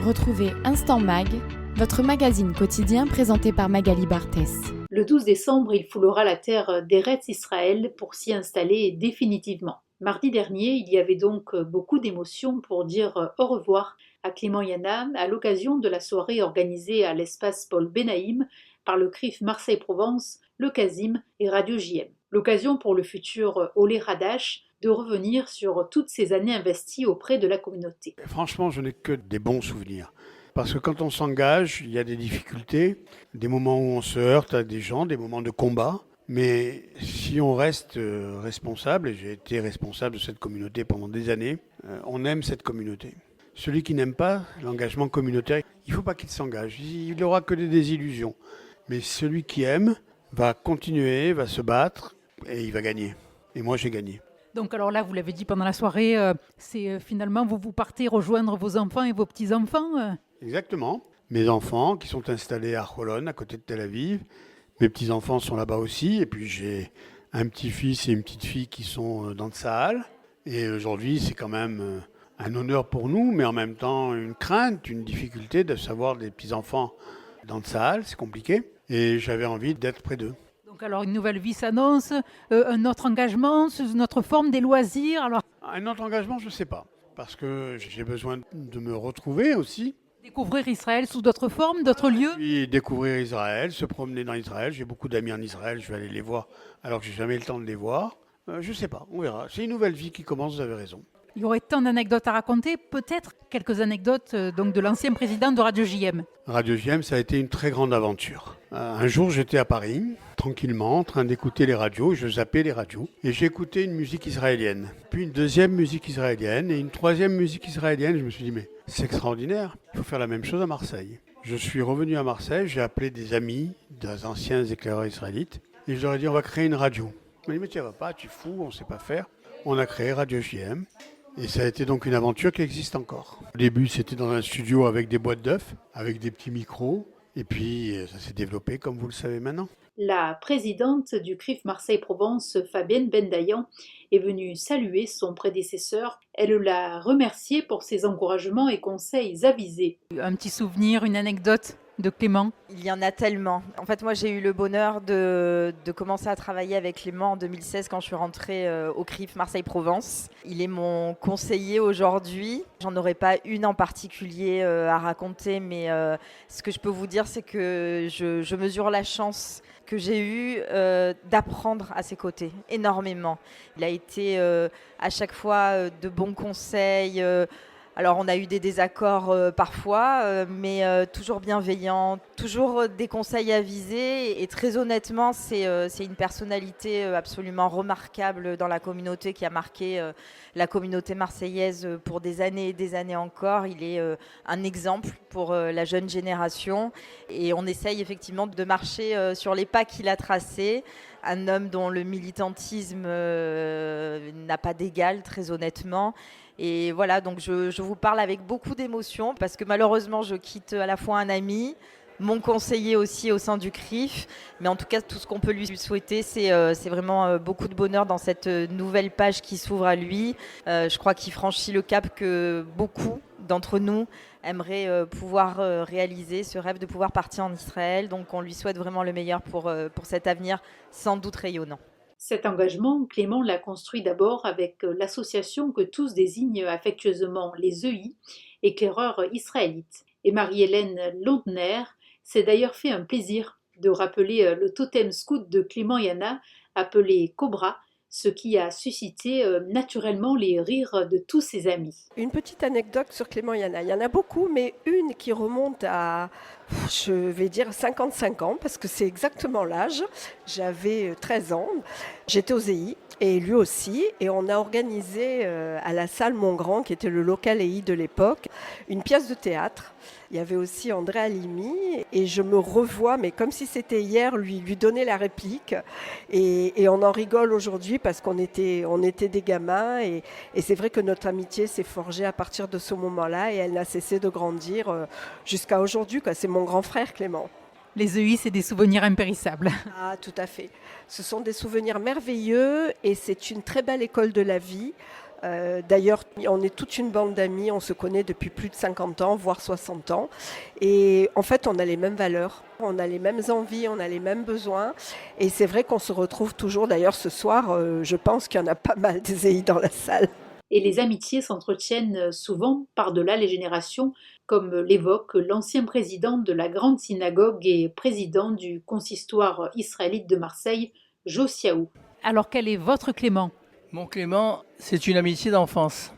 Retrouvez Instant Mag, votre magazine quotidien présenté par Magali Barthès. Le 12 décembre, il foulera la terre d'Eretz Israël pour s'y installer définitivement. Mardi dernier, il y avait donc beaucoup d'émotions pour dire au revoir à Clément Yana à l'occasion de la soirée organisée à l'espace Paul Benaïm par le CRIF Marseille-Provence, le CASIM et Radio JM. L'occasion pour le futur Olé Radash de revenir sur toutes ces années investies auprès de la communauté. Franchement, je n'ai que des bons souvenirs. Parce que quand on s'engage, il y a des difficultés, des moments où on se heurte à des gens, des moments de combat. Mais si on reste responsable, et j'ai été responsable de cette communauté pendant des années, on aime cette communauté. Celui qui n'aime pas l'engagement communautaire, il ne faut pas qu'il s'engage. Il n'aura que des désillusions. Mais celui qui aime va continuer, va se battre et il va gagner. Et moi, j'ai gagné. Donc alors là, vous l'avez dit pendant la soirée, c'est finalement vous partez rejoindre vos enfants et vos petits-enfants Exactement. Mes enfants qui sont installés à Holon, à côté de Tel Aviv. Mes petits-enfants sont là-bas aussi. Et puis j'ai un petit-fils et une petite-fille qui sont dans Tsahal. Et aujourd'hui, c'est quand même un honneur pour nous, mais en même temps une crainte, une difficulté de savoir des petits-enfants dans Tsahal. C'est compliqué. Et j'avais envie d'être près d'eux. Donc alors une nouvelle vie s'annonce, un autre engagement, une autre forme, des loisirs. Alors... Un autre engagement, je ne sais pas. Parce que j'ai besoin de me retrouver aussi. Découvrir Israël sous d'autres formes, d'autres lieux. Puis découvrir Israël, se promener dans Israël. J'ai beaucoup d'amis en Israël, je vais aller les voir alors que j'ai jamais eu le temps de les voir. Je ne sais pas, on verra. C'est une nouvelle vie qui commence, vous avez raison. Il y aurait tant d'anecdotes à raconter, peut-être quelques anecdotes donc de l'ancien président de Radio JM. Radio JM, ça a été une très grande aventure. Un jour, j'étais à Paris, tranquillement, en train d'écouter les radios. Je zappais les radios et j'ai écouté une musique israélienne. Puis une deuxième musique israélienne et une troisième musique israélienne. Je me suis dit, mais c'est extraordinaire, il faut faire la même chose à Marseille. Je suis revenu à Marseille, j'ai appelé des amis, des anciens éclaireurs israélites, et je leur ai dit, on va créer une radio. Ils m'ont dit, mais tu vas pas, tu es fou, on ne sait pas faire. On a créé Radio JM. Et ça a été donc une aventure qui existe encore. Au début, c'était dans un studio avec des boîtes d'œufs, avec des petits micros. Et puis, ça s'est développé comme vous le savez maintenant. La présidente du CRIF Marseille-Provence, Fabienne Bendayan, est venue saluer son prédécesseur. Elle l'a remercié pour ses encouragements et conseils avisés. Un petit souvenir, une anecdote de Clément? Il y en a tellement. En fait, moi, j'ai eu le bonheur de commencer à travailler avec Clément en 2016 quand je suis rentrée au CRIF Marseille-Provence. Il est mon conseiller aujourd'hui. J'en aurais pas une en particulier à raconter, mais ce que je peux vous dire, c'est que je mesure la chance que j'ai eue d'apprendre à ses côtés, énormément. Il a été à chaque fois de bons conseils. Alors on a eu des désaccords parfois, mais toujours bienveillant, toujours des conseils avisés. Et très honnêtement, c'est une personnalité absolument remarquable dans la communauté qui a marqué la communauté marseillaise pour des années et des années encore. Il est un exemple pour la jeune génération. Et on essaye effectivement de marcher sur les pas qu'il a tracés. Un homme dont le militantisme n'a pas d'égal, très honnêtement. Et voilà, donc je vous parle avec beaucoup d'émotion parce que malheureusement, je quitte à la fois un ami, mon conseiller aussi au sein du CRIF. Mais en tout cas, tout ce qu'on peut lui souhaiter, c'est vraiment beaucoup de bonheur dans cette nouvelle page qui s'ouvre à lui. Je crois qu'il franchit le cap que beaucoup d'entre nous aimeraient pouvoir réaliser, ce rêve de pouvoir partir en Israël. Donc on lui souhaite vraiment le meilleur pour cet avenir sans doute rayonnant. Cet engagement, Clément l'a construit d'abord avec l'association que tous désignent affectueusement les EI, éclaireurs israélites. Et Marie-Hélène Laundner s'est d'ailleurs fait un plaisir de rappeler le totem scout de Clément Yana, appelé Cobra, ce qui a suscité naturellement les rires de tous ses amis. Une petite anecdote sur Clément Yana. Il y en a beaucoup, mais une qui remonte à, je vais dire 55 ans, parce que c'est exactement l'âge. J'avais 13 ans, j'étais aux EI, et lui aussi, et on a organisé à la salle Montgrand, qui était le local EI de l'époque, une pièce de théâtre. Il y avait aussi André Halimi, et je me revois, mais comme si c'était hier, lui donner la réplique. Et on en rigole aujourd'hui parce qu'on était des gamins, et c'est vrai que notre amitié s'est forgée à partir de ce moment-là, et elle n'a cessé de grandir jusqu'à aujourd'hui. C'est mon grand frère, Clément. Les EI, c'est des souvenirs impérissables. Ah, tout à fait. Ce sont des souvenirs merveilleux, et c'est une très belle école de la vie. D'ailleurs, on est toute une bande d'amis, on se connaît depuis plus de 50 ans, voire 60 ans. Et en fait, on a les mêmes valeurs, on a les mêmes envies, on a les mêmes besoins. Et c'est vrai qu'on se retrouve toujours. D'ailleurs, ce soir, je pense qu'il y en a pas mal des EI dans la salle. Et les amitiés s'entretiennent souvent par-delà les générations, comme l'évoque l'ancien président de la Grande Synagogue et président du consistoire israélite de Marseille, Jo Siaou. Alors quel est votre Clément? Mon Clément, c'est une amitié d'enfance.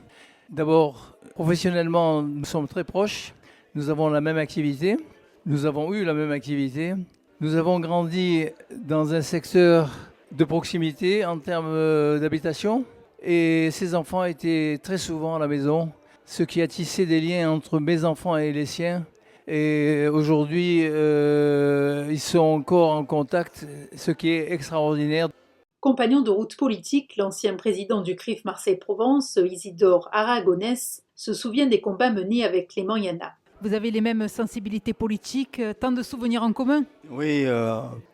D'abord, professionnellement, nous sommes très proches. Nous avons la même activité. Nous avons eu la même activité. Nous avons grandi dans un secteur de proximité en termes d'habitation. Et ses enfants étaient très souvent à la maison, ce qui a tissé des liens entre mes enfants et les siens. Et aujourd'hui, ils sont encore en contact, ce qui est extraordinaire. Compagnon de route politique, l'ancien président du CRIF Marseille-Provence, Isidore Aragonès, se souvient des combats menés avec Clément Yana. Vous avez les mêmes sensibilités politiques, tant de souvenirs en commun? Oui,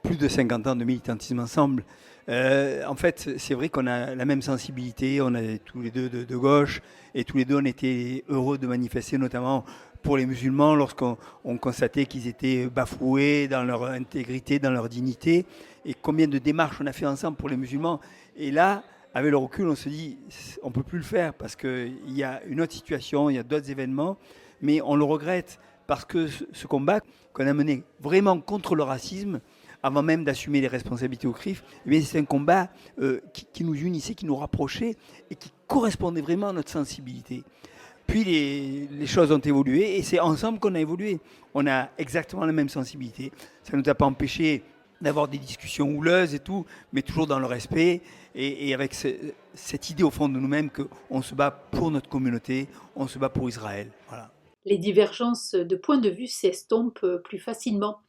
plus de 50 ans de militantisme ensemble. En fait, c'est vrai qu'on a la même sensibilité, on est tous les deux de gauche, et tous les deux on était heureux de manifester, notamment pour les musulmans, lorsqu'on constatait qu'ils étaient bafoués dans leur intégrité, dans leur dignité, et combien de démarches on a fait ensemble pour les musulmans. Et là, avec le recul, on se dit, on ne peut plus le faire, parce qu'il y a une autre situation, il y a d'autres événements, mais on le regrette, parce que ce combat qu'on a mené vraiment contre le racisme, avant même d'assumer les responsabilités au CRIF, eh c'est un combat qui nous unissait, qui nous rapprochait et qui correspondait vraiment à notre sensibilité. Puis les choses ont évolué et c'est ensemble qu'on a évolué. On a exactement la même sensibilité. Ça ne nous a pas empêché d'avoir des discussions houleuses et tout, mais toujours dans le respect et avec cette idée au fond de nous-mêmes qu'on se bat pour notre communauté, on se bat pour Israël. Voilà. Les divergences de point de vue s'estompent plus facilement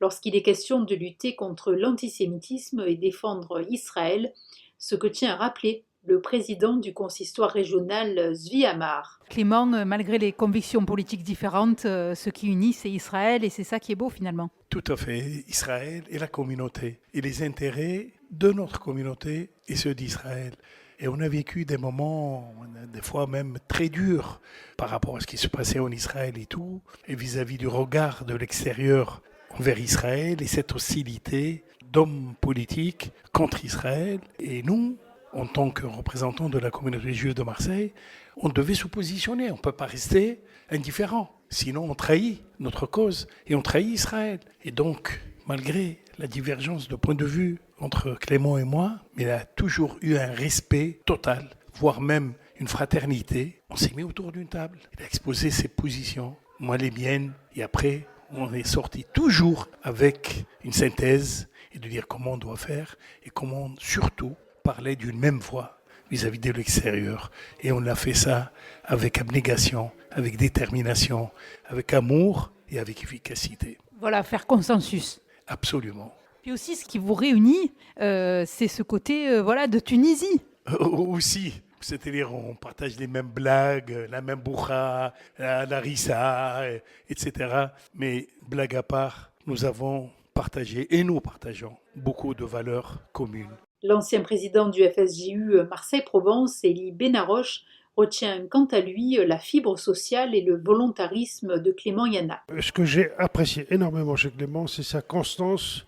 lorsqu'il est question de lutter contre l'antisémitisme et défendre Israël, ce que tient à rappeler le président du consistoire régional Zvi Amar. Clément, malgré les convictions politiques différentes, ce qui unit, c'est Israël et c'est ça qui est beau finalement. Tout à fait, Israël et la communauté, et les intérêts de notre communauté et ceux d'Israël. Et on a vécu des moments, des fois même très durs, par rapport à ce qui se passait en Israël et tout, et vis-à-vis du regard de l'extérieur envers Israël et cette hostilité d'hommes politiques contre Israël. Et nous, en tant que représentants de la communauté juive de Marseille, on devait se positionner. On ne peut pas rester indifférent. Sinon, on trahit notre cause et on trahit Israël. Et donc, malgré la divergence de point de vue entre Clément et moi, il a toujours eu un respect total, voire même une fraternité. On s'est mis autour d'une table. Il a exposé ses positions, moi les miennes, et après, on est sorti toujours avec une synthèse et de dire comment on doit faire et comment surtout parler d'une même voix vis-à-vis de l'extérieur. Et on a fait ça avec abnégation, avec détermination, avec amour et avec efficacité. Voilà, faire consensus. Absolument. Puis aussi, ce qui vous réunit, c'est ce côté de Tunisie. Aussi. C'est-à-dire, on partage les mêmes blagues, la même bourra, la rissa, etc. Mais blague à part, nous avons partagé et nous partageons beaucoup de valeurs communes. L'ancien président du FSJU Marseille-Provence, Élie Benaroche, retient quant à lui la fibre sociale et le volontarisme de Clément Yana. Ce que j'ai apprécié énormément chez Clément, c'est sa constance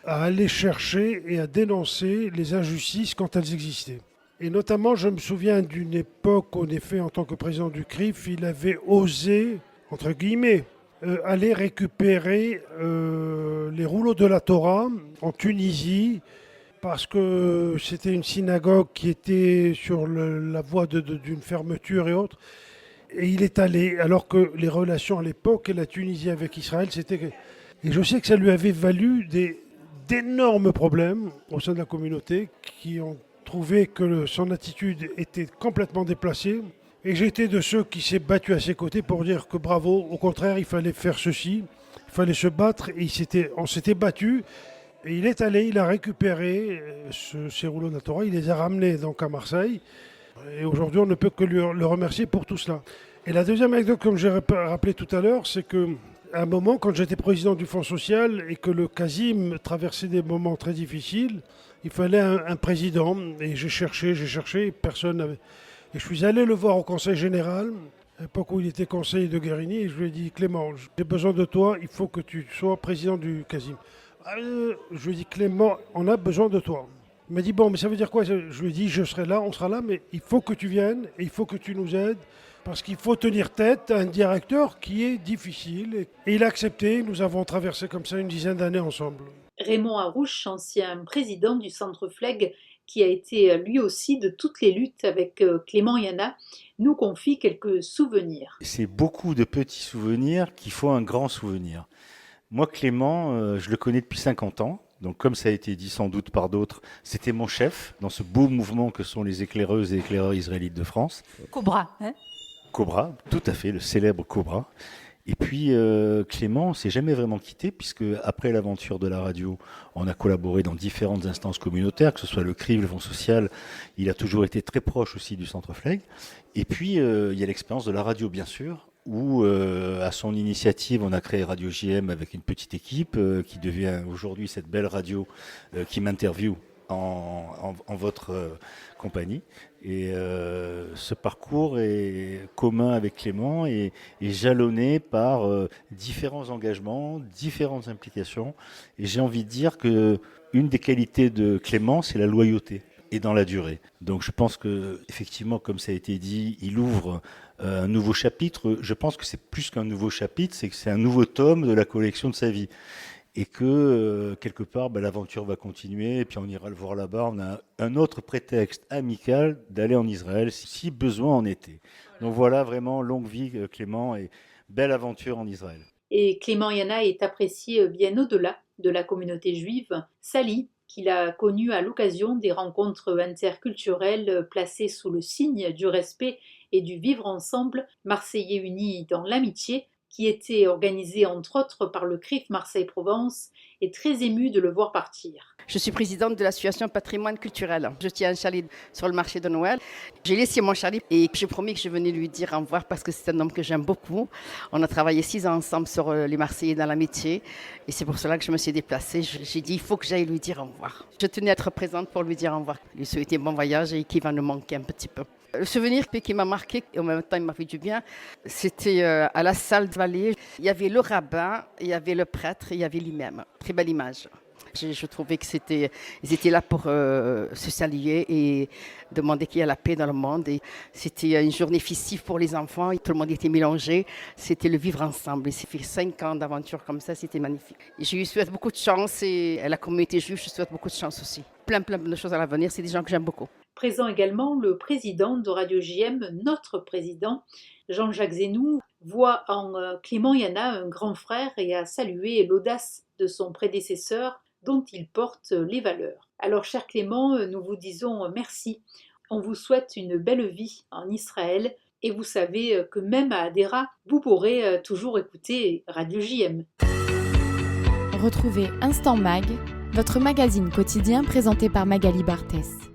à aller chercher et à dénoncer les injustices quand elles existaient. Et notamment, je me souviens d'une époque, en effet, en tant que président du CRIF, il avait osé, entre guillemets, aller récupérer les rouleaux de la Torah en Tunisie, parce que c'était une synagogue qui était sur la voie d'une fermeture et autres. Et il est allé, alors que les relations à l'époque et la Tunisie avec Israël, c'était... Et je sais que ça lui avait valu d'énormes problèmes au sein de la communauté qui ont trouvé que son attitude était complètement déplacée. Et j'étais de ceux qui s'est battu à ses côtés pour dire que bravo, au contraire, il fallait faire ceci, il fallait se battre. Et on s'était battu. Et il est allé, il a récupéré ces rouleaux de la Torah, il les a ramenés donc à Marseille. Et aujourd'hui, on ne peut que le remercier pour tout cela. Et la deuxième anecdote, comme j'ai rappelé tout à l'heure, c'est qu'à un moment, quand j'étais président du Fonds social et que le Casim traversait des moments très difficiles, il fallait un président. Et j'ai cherché, personne Et je suis allé le voir au Conseil général, à l'époque où il était conseiller de Guérini, et je lui ai dit, Clément, j'ai besoin de toi, il faut que tu sois président du CASIM. Je lui ai dit, Clément, on a besoin de toi. Il m'a dit, bon, mais ça veut dire quoi? Je lui ai dit, je serai là, on sera là, mais il faut que tu viennes et il faut que tu nous aides. Parce qu'il faut tenir tête à un directeur qui est difficile. Et il a accepté, nous avons traversé comme ça une dizaine d'années ensemble. Raymond Harouche, ancien président du Centre Flegg, qui a été lui aussi de toutes les luttes avec Clément Yana, nous confie quelques souvenirs. C'est beaucoup de petits souvenirs qui font un grand souvenir. Moi, Clément, je le connais depuis 50 ans. Donc, comme ça a été dit sans doute par d'autres, c'était mon chef dans ce beau mouvement que sont les éclaireuses et éclaireurs israélites de France. Cobra, hein? Cobra, tout à fait, le célèbre Cobra. Et puis Clément, on s'est jamais vraiment quitté, puisque après l'aventure de la radio, on a collaboré dans différentes instances communautaires, que ce soit le CRIF, le Fonds social. Il a toujours été très proche aussi du Centre Flegg. Et puis il y a l'expérience de la radio, bien sûr, où à son initiative, on a créé Radio JM avec une petite équipe qui devient aujourd'hui cette belle radio qui m'interviewe en votre compagnie. Et ce parcours est commun avec Clément et jalonné par différents engagements, différentes implications. Et j'ai envie de dire que une des qualités de Clément, c'est la loyauté et dans la durée. Donc je pense que effectivement, comme ça a été dit, il ouvre un nouveau chapitre. Je pense que c'est plus qu'un nouveau chapitre, c'est que c'est un nouveau tome de la collection de sa vie. Et que quelque part, l'aventure va continuer, et puis on ira le voir là-bas. On a un autre prétexte amical d'aller en Israël si besoin en était. Donc voilà, vraiment longue vie Clément et belle aventure en Israël. Et Clément Yana est apprécié bien au-delà de la communauté juive. Sally, qu'il a connue à l'occasion des rencontres interculturelles placées sous le signe du respect et du vivre ensemble, Marseillais unis dans l'amitié, qui était organisé entre autres par le CRIF Marseille-Provence, est très ému de le voir partir. Je suis présidente de l'association Patrimoine Culturel. Je tiens un chalet sur le marché de Noël. J'ai laissé mon chalet et j'ai promis que je venais lui dire au revoir parce que c'est un homme que j'aime beaucoup. On a travaillé 6 ans ensemble sur les Marseillais dans l'amitié et c'est pour cela que je me suis déplacée. J'ai dit il faut que j'aille lui dire au revoir. Je tenais à être présente pour lui dire au revoir, lui souhaiter bon voyage et qu'il va nous manquer un petit peu. Le souvenir qui m'a marqué, et en même temps il m'a fait du bien, c'était à la salle de Vallée. Il y avait le rabbin, il y avait le prêtre, il y avait lui-même. Très belle image. Je trouvais que ils étaient là pour se saluer et demander qu'il y ait la paix dans le monde. Et c'était une journée festive pour les enfants. Et tout le monde était mélangé. C'était le vivre ensemble. Et ça fait 5 ans d'aventure comme ça. C'était magnifique. Et je lui souhaite beaucoup de chance. Et à la communauté juive, je souhaite beaucoup de chance aussi. Plein de choses à l'avenir. C'est des gens que j'aime beaucoup. Présent également le président de Radio JM, notre président, Jean-Jacques Zenou, voit en Clément Yana un grand frère et a salué l'audace de son prédécesseur dont il porte les valeurs. Alors, cher Clément, nous vous disons merci. On vous souhaite une belle vie en Israël et vous savez que même à Hadera, vous pourrez toujours écouter Radio JM. Retrouvez Instant Mag, votre magazine quotidien présenté par Magali Barthès.